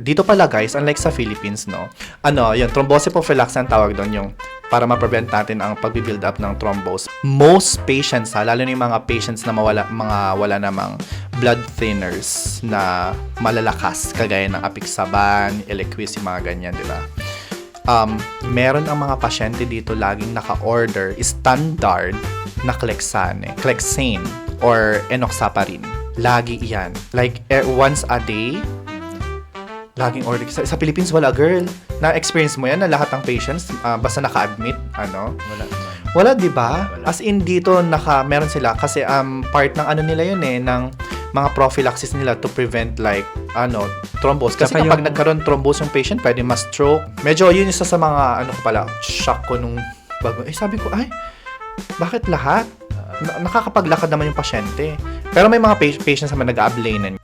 Dito pala guys, unlike sa Philippines, no? Yun, thrombosis prophylaxis ang tawag doon, yung para ma-prevent natin ang pag-build up ng thrombus. Most patients, lalo na yung mga patients na wala namang blood thinners na malalakas, kagaya ng apixaban, Eliquis, yung mga ganyan, di ba? Meron ang mga pasyente dito laging naka-order standard na Clexane or enoxaparin. Lagi iyan. Like, once a day, laging order. Sa Philippines, wala, girl. Na-experience mo yan na lahat ng patients, basta naka-admit, Wala, di ba? As in, dito, meron sila. Kasi, part ng nila yun ng mga prophylaxis nila to prevent thrombus. Kasi kapag nagkaroon thrombus yung patient, pwede ma-stroke. Medyo yun isa sa mga, shock ko nung bago. Sabi ko, bakit lahat? Nakakapaglakad naman yung pasyente. Pero may mga patients naman nag-a-ablanan.